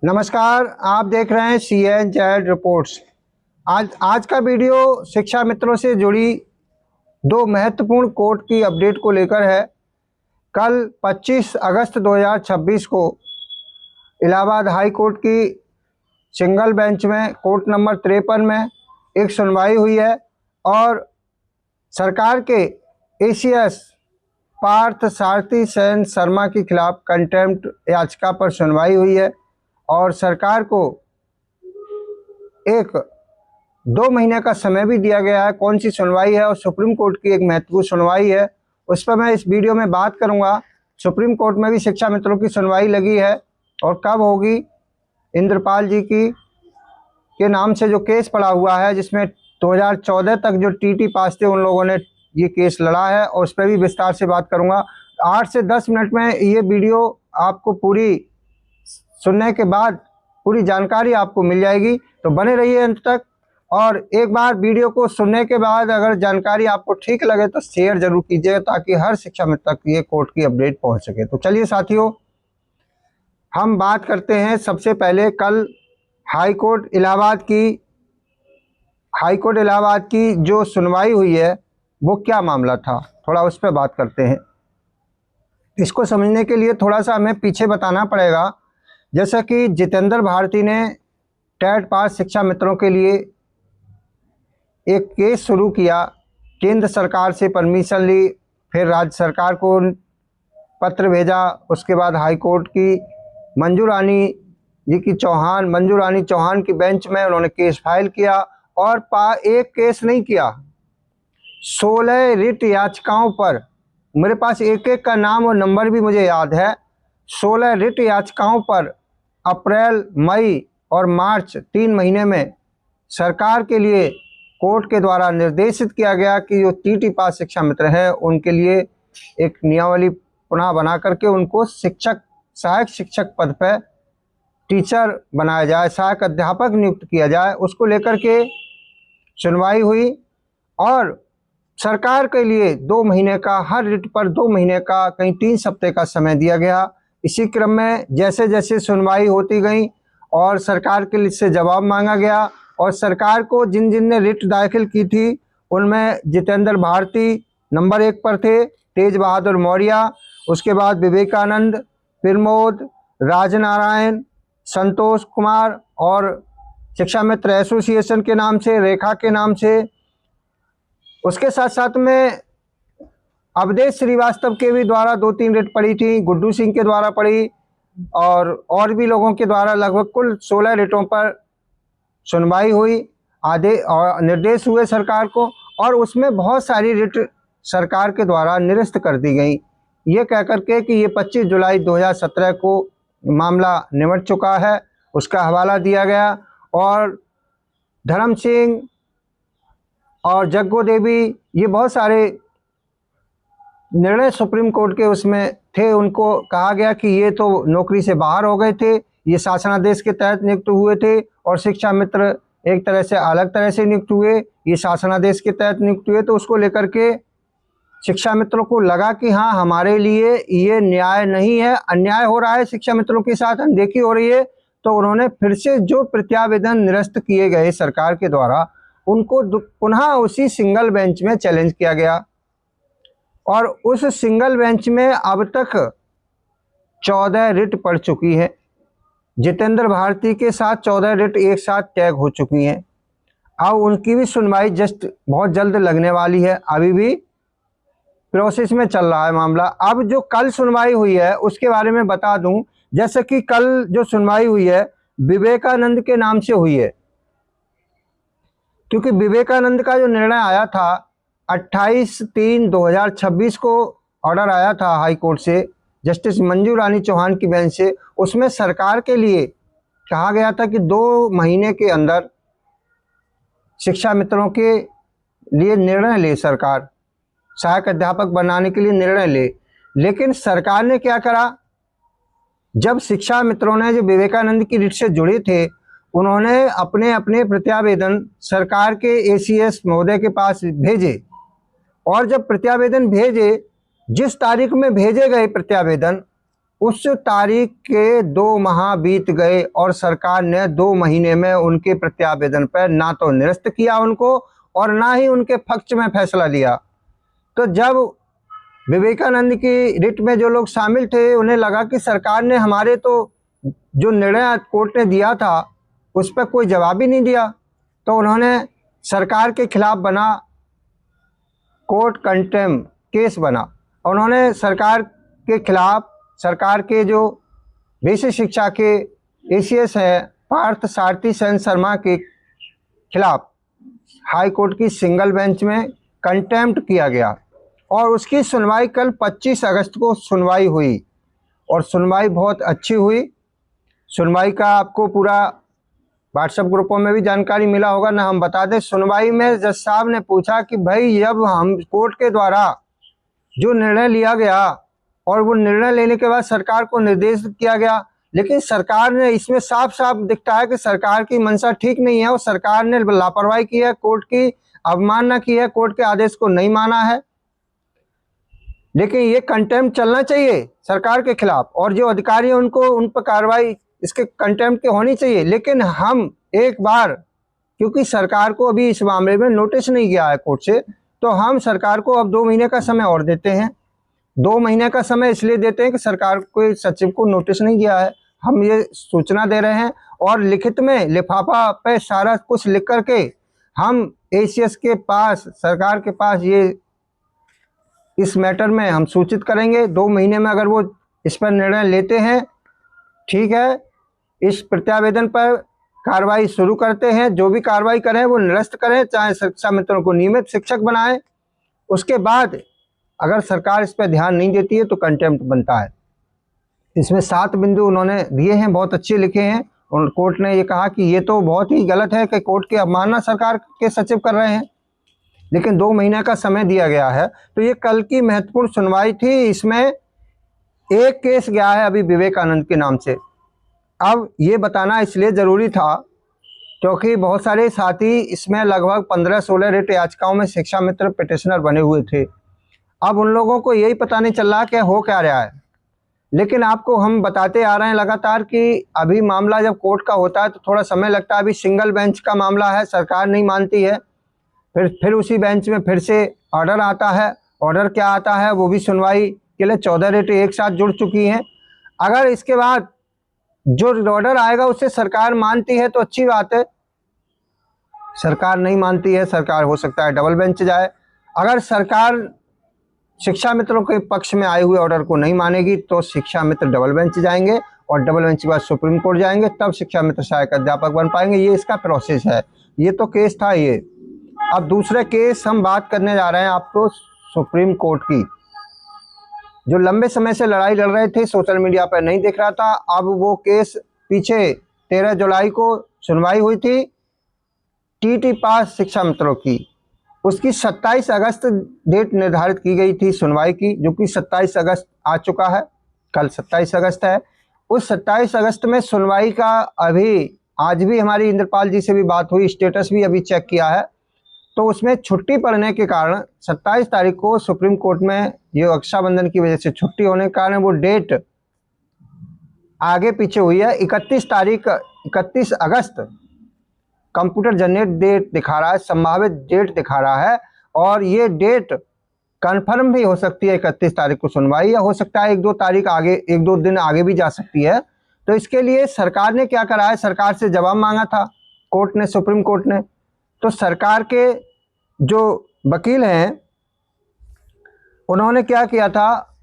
नमस्कार, आप देख रहे हैं CNZ रिपोर्ट्स। आज का वीडियो शिक्षा मित्रों से जुड़ी दो महत्वपूर्ण कोर्ट की अपडेट को लेकर है। कल 25 अगस्त 2026 को इलाहाबाद हाई कोर्ट की सिंगल बेंच में कोर्ट नंबर 53 में एक सुनवाई हुई है और सरकार के ACS पार्थ सारथी सेन शर्मा के खिलाफ कंटेम्प्ट याचिका पर सुनवाई हुई है और सरकार को एक 2 महीने का समय भी दिया गया है। कौन सी सुनवाई है और सुप्रीम कोर्ट की एक महत्वपूर्ण सुनवाई है, उस पर मैं इस वीडियो में बात करूंगा। सुप्रीम कोर्ट में भी शिक्षा मित्रों की सुनवाई लगी है और कब होगी। इंद्रपाल जी के नाम से जो केस पड़ा हुआ है, जिसमें 2014 तक जो TT पास थे उन लोगों ने ये केस लड़ा है और उस पर भी विस्तार से बात करूंगा। 8 से 10 मिनट में ये वीडियो आपको पूरी सुनने के बाद पूरी जानकारी आपको मिल जाएगी, तो बने रहिए अंत तक। और एक बार वीडियो को सुनने के बाद अगर जानकारी आपको ठीक लगे तो शेयर जरूर कीजिएगा, ताकि हर शिक्षा मित्र तक ये कोर्ट की अपडेट पहुंच सके। तो चलिए साथियों, हम बात करते हैं सबसे पहले कल हाई कोर्ट इलाहाबाद की जो सुनवाई हुई है वो क्या मामला था, थोड़ा उस पर बात करते हैं। इसको समझने के लिए थोड़ा सा हमें पीछे बताना पड़ेगा। जैसा कि जितेंद्र भारती ने टेट पास शिक्षा मित्रों के लिए एक केस शुरू किया, केंद्र सरकार से परमिशन ली, फिर राज्य सरकार को पत्र भेजा, उसके बाद हाई कोर्ट की मंजू रानी चौहान की बेंच में उन्होंने केस फाइल किया और एक केस नहीं किया, 16 रिट याचिकाओं पर, मेरे पास एक एक का नाम और नंबर भी मुझे याद है, 16 रिट याचिकाओं पर अप्रैल, मई और मार्च 3 महीने में सरकार के लिए कोर्ट के द्वारा निर्देशित किया गया कि जो TT पास शिक्षा मित्र है उनके लिए एक नियमावली पुनः बना करके उनको सहायक शिक्षक पद पर टीचर बनाया जाए, सहायक अध्यापक नियुक्त किया जाए। उसको लेकर के सुनवाई हुई और सरकार के लिए 2 महीने का, हर रिट पर 2 महीने का, कहीं 3 हफ्ते का समय दिया गया। इसी क्रम में जैसे जैसे सुनवाई होती गई और सरकार के लिए से जवाब मांगा गया और सरकार को जिन जिन ने रिट दाखिल की थी उनमें जितेंद्र भारती नंबर 1 पर थे, तेज बहादुर मौर्य, उसके बाद विवेकानंद, प्रमोद, राजनारायण, संतोष कुमार और शिक्षा मित्र एसोसिएशन के नाम से, रेखा के नाम से। उसके साथ साथ में अवधेश श्रीवास्तव के भी द्वारा 2-3 रिट पड़ी थी, गुड्डू सिंह के द्वारा पड़ी और भी लोगों के द्वारा लगभग कुल 16 रिटों पर सुनवाई हुई, आदेश और निर्देश हुए सरकार को, और उसमें बहुत सारी रिट सरकार के द्वारा निरस्त कर दी गई, ये कह करके कि ये 25 जुलाई 2017 को मामला निमट चुका है, उसका हवाला दिया गया। और धर्म सिंह और जग्गो देवी, ये बहुत सारे निर्णय सुप्रीम कोर्ट के उसमें थे, उनको कहा गया कि ये तो नौकरी से बाहर हो गए थे, ये शासनादेश के तहत नियुक्त हुए थे, और शिक्षा मित्र एक तरह से अलग तरह से नियुक्त हुए, ये शासनादेश के तहत नियुक्त हुए। तो उसको लेकर के शिक्षा मित्रों को लगा कि हाँ, हमारे लिए ये न्याय नहीं है, अन्याय हो रहा है, शिक्षा मित्रों के साथ अनदेखी हो रही है। तो उन्होंने फिर से जो प्रत्यावेदन निरस्त किए गए सरकार के द्वारा, उनको पुनः उसी सिंगल बेंच में चैलेंज किया गया और उस सिंगल बेंच में अब तक 14 रिट पड़ चुकी है। जितेंद्र भारती के साथ 14 रिट एक साथ टैग हो चुकी हैं। अब उनकी भी सुनवाई बहुत जल्द लगने वाली है, अभी भी प्रोसेस में चल रहा है मामला। अब जो कल सुनवाई हुई है उसके बारे में बता दूं, जैसे कि कल जो सुनवाई हुई है विवेकानंद के नाम से हुई है, क्योंकि विवेकानंद का जो निर्णय आया था 28/3/2026 को ऑर्डर आया था हाई कोर्ट से, जस्टिस मंजू रानी चौहान की बेंच से, उसमें सरकार के लिए कहा गया था कि 2 महीने के अंदर शिक्षा मित्रों के लिए निर्णय ले, सरकार सहायक अध्यापक बनाने के लिए निर्णय ले। लेकिन सरकार ने क्या करा, जब शिक्षा मित्रों ने जो विवेकानंद की रिट से जुड़े थे उन्होंने अपने अपने प्रत्यावेदन सरकार के ACS महोदय के पास भेजे, और जब प्रत्यावेदन भेजे, जिस तारीख में भेजे गए प्रत्यावेदन उस तारीख के 2 माह बीत गए और सरकार ने 2 महीने में उनके प्रत्यावेदन पर ना तो निरस्त किया उनको और ना ही उनके पक्ष में फैसला लिया। तो जब विवेकानंद की रिट में जो लोग शामिल थे उन्हें लगा कि सरकार ने हमारे तो जो निर्णय कोर्ट ने दिया था उस पर कोई जवाब ही नहीं दिया, तो उन्होंने सरकार के खिलाफ बना कोर्ट कंटेम्प्ट केस बना। उन्होंने सरकार के खिलाफ, सरकार के जो बेसिक शिक्षा के एसीएस हैं पार्थ सारथी सेन शर्मा के खिलाफ हाई कोर्ट की सिंगल बेंच में कंटेम्प्ट किया गया और उसकी सुनवाई कल 25 अगस्त को सुनवाई हुई और सुनवाई बहुत अच्छी हुई। सुनवाई का आपको पूरा व्हाट्सएप ग्रुपों में भी जानकारी मिला होगा ना, हम बता दें। सुनवाई में जज साहब ने पूछा कि भाई जब हम कोर्ट के द्वारा जो निर्णय लिया गया और वो निर्णय लेने के बाद सरकार को निर्देश किया गया, लेकिन सरकार ने इसमें साफ साफ दिखता है कि सरकार की मंशा ठीक नहीं है और सरकार ने लापरवाही की है, कोर्ट की अवमानना की है, कोर्ट के आदेश को नहीं माना है। लेकिन ये कंटेम्प्ट चलना चाहिए सरकार के खिलाफ और जो अधिकारी हैं उनको उन पर कार्रवाई इसके कंटेम्प्ट की होनी चाहिए। लेकिन हम एक बार, क्योंकि सरकार को अभी इस मामले में नोटिस नहीं गया है कोर्ट से, तो हम सरकार को अब 2 महीने का समय और देते हैं। 2 महीने का समय इसलिए देते हैं कि सरकार को, सचिव को नोटिस नहीं गया है, हम ये सूचना दे रहे हैं और लिखित में लिफाफा पे सारा कुछ लिख करके हम एसीएस के पास, सरकार के पास ये इस मैटर में हम सूचित करेंगे। 2 महीने में अगर वो इस पर निर्णय लेते हैं, ठीक है, इस प्रत्यावेदन पर कार्रवाई शुरू करते हैं, जो भी कार्रवाई करें वो निरस्त करें, चाहे शिक्षा मित्रों को नियमित शिक्षक बनाएं। उसके बाद अगर सरकार इस पर ध्यान नहीं देती है तो कंटेम्प्ट बनता है। इसमें 7 बिंदु उन्होंने दिए हैं, बहुत अच्छे लिखे हैं और कोर्ट ने ये कहा कि ये तो बहुत ही गलत है कि कोर्ट की अवमानना सरकार के सचिव कर रहे हैं, लेकिन 2 महीने का समय दिया गया है। तो ये कल की महत्वपूर्ण सुनवाई थी। इसमें एक केस गया है अभी विवेकानंद के नाम से। अब ये बताना इसलिए ज़रूरी था क्योंकि बहुत सारे साथी इसमें लगभग 15-16 रिट याचिकाओं में शिक्षा मित्र पिटिशनर बने हुए थे। अब उन लोगों को यही पता नहीं चल रहा कि हो क्या रहा है, लेकिन आपको हम बताते आ रहे हैं लगातार कि अभी मामला जब कोर्ट का होता है तो थोड़ा समय लगता है। अभी सिंगल बेंच का मामला है, सरकार नहीं मानती है, फिर उसी बेंच में फिर से ऑर्डर आता है। ऑर्डर क्या आता है वो भी सुनवाई के लिए 14 रिट एक साथ जुड़ चुकी हैं। अगर इसके बाद जो ऑर्डर आएगा उससे सरकार मानती है तो अच्छी बात है, सरकार नहीं मानती है, सरकार हो सकता है डबल बेंच जाए। अगर सरकार शिक्षा मित्रों के पक्ष में आए हुए ऑर्डर को नहीं मानेगी तो शिक्षा मित्र डबल बेंच जाएंगे और डबल बेंच के बाद सुप्रीम कोर्ट जाएंगे, तब शिक्षा मित्र सहायक अध्यापक बन पाएंगे। ये इसका प्रोसेस है। ये तो केस था ये। अब दूसरे केस हम बात करने जा रहे हैं आपको सुप्रीम कोर्ट की, जो लंबे समय से लड़ाई लड़ रहे थे, सोशल मीडिया पर नहीं दिख रहा था। अब वो केस पीछे 13 जुलाई को सुनवाई हुई थी टीटी पास शिक्षा मित्रों की, उसकी 27 अगस्त डेट निर्धारित की गई थी सुनवाई की, जो कि 27 अगस्त आ चुका है, कल 27 अगस्त है। उस 27 अगस्त में सुनवाई का अभी आज भी हमारी इंद्रपाल जी से भी बात हुई, स्टेटस भी अभी चेक किया है, तो उसमें छुट्टी पड़ने के कारण 27 तारीख को सुप्रीम कोर्ट में ये रक्षाबंधन की वजह से छुट्टी होने के कारण वो डेट आगे पीछे हुई है। 31 अगस्त कंप्यूटर जनरेट डेट दिखा रहा है, संभावित डेट दिखा रहा है और ये डेट कंफर्म भी हो सकती है 31 तारीख को सुनवाई, या हो सकता है 1-2 तारीख आगे, 1-2 दिन आगे भी जा सकती है। तो इसके लिए सरकार ने क्या करा है, सरकार से जवाब मांगा था कोर्ट ने, सुप्रीम कोर्ट ने। तो सरकार के जो वकील हैं उन्होंने क्या किया था,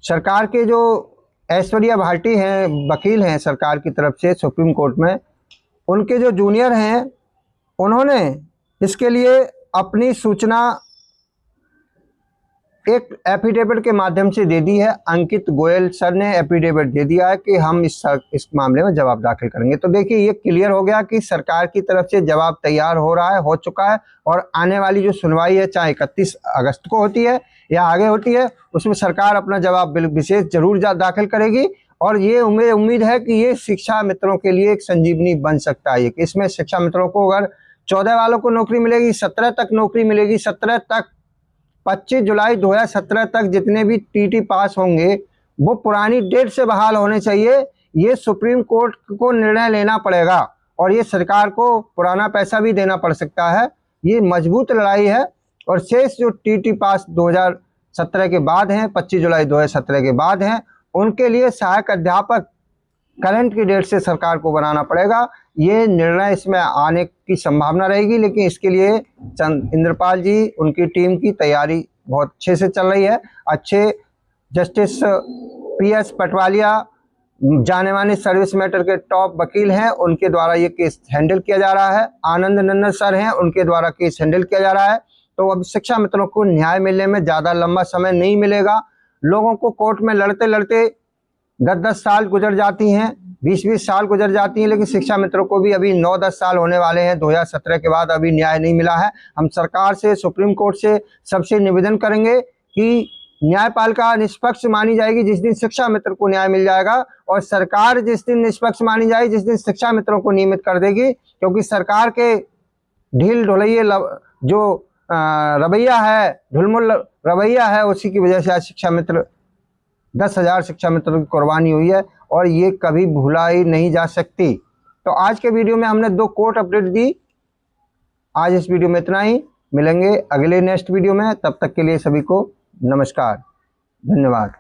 सरकार के जो ऐश्वर्या भाटी हैं, वकील हैं सरकार की तरफ से सुप्रीम कोर्ट में, उनके जो जूनियर हैं उन्होंने इसके लिए अपनी सूचना एक एफिडेविट के माध्यम से दे दी है। अंकित गोयल सर ने एफिडेविट दे दिया है कि हम इस मामले में जवाब दाखिल करेंगे। तो देखिए ये क्लियर हो गया कि सरकार की तरफ से जवाब तैयार हो रहा है, हो चुका है, और आने वाली जो सुनवाई है चाहे 31 अगस्त को होती है या आगे होती है, उसमें सरकार अपना जवाब विशेष जरूर दाखिल करेगी। और ये उम्मीद है कि ये शिक्षा मित्रों के लिए एक संजीवनी बन सकता है। इसमें शिक्षा मित्रों को अगर 14 वालों को नौकरी मिलेगी, 17 तक नौकरी मिलेगी, 17 तक 25 जुलाई 2017 तक जितने भी टीटी पास होंगे वो पुरानी डेट से बहाल होने चाहिए। ये सुप्रीम कोर्ट को निर्णय लेना पड़ेगा और ये सरकार को पुराना पैसा भी देना पड़ सकता है। ये मजबूत लड़ाई है। और शेष जो टीटी पास 2017 के बाद हैं, 25 जुलाई 2017 के बाद हैं, उनके लिए सहायक अध्यापक करंट की डेट से सरकार को बनाना पड़ेगा। ये निर्णय इसमें आने की संभावना रहेगी, लेकिन इसके लिए इंद्रपाल जी, उनकी टीम की तैयारी बहुत अच्छे से चल रही है। अच्छे जस्टिस PS पटवालिया जाने माने सर्विस मैटर के टॉप वकील हैं, उनके द्वारा ये केस हैंडल किया जा रहा है। आनंद नन्नर सर हैं, उनके द्वारा केस हैंडल किया जा रहा है। तो अब शिक्षा मित्रों को न्याय मिलने में ज़्यादा लंबा समय नहीं मिलेगा। लोगों को कोर्ट में लड़ते लड़ते 10-10 साल गुजर जाती हैं, 20-20 साल गुजर जाती हैं, लेकिन शिक्षा मित्रों को भी अभी 9-10 साल होने वाले हैं। 2017 के बाद अभी न्याय नहीं मिला है। हम सरकार से, सुप्रीम कोर्ट से सबसे निवेदन करेंगे कि न्यायपालिका निष्पक्ष मानी जाएगी जिस दिन शिक्षा मित्र को न्याय मिल जाएगा, और सरकार जिस दिन निष्पक्ष मानी जाएगी जिस दिन शिक्षा मित्रों को नियमित कर देगी। क्योंकि सरकार के ढील ढुलैये जो रवैया है, ढुलमुल रवैया है, उसी की वजह से आज शिक्षा मित्र 10,000 शिक्षा मित्रों की कुर्बानी हुई है और ये कभी भुलाई नहीं जा सकती। तो आज के वीडियो में हमने 2 कोर्ट अपडेट दी। आज इस वीडियो में इतना ही। मिलेंगे अगले नेक्स्ट वीडियो में। तब तक के लिए सभी को नमस्कार, धन्यवाद।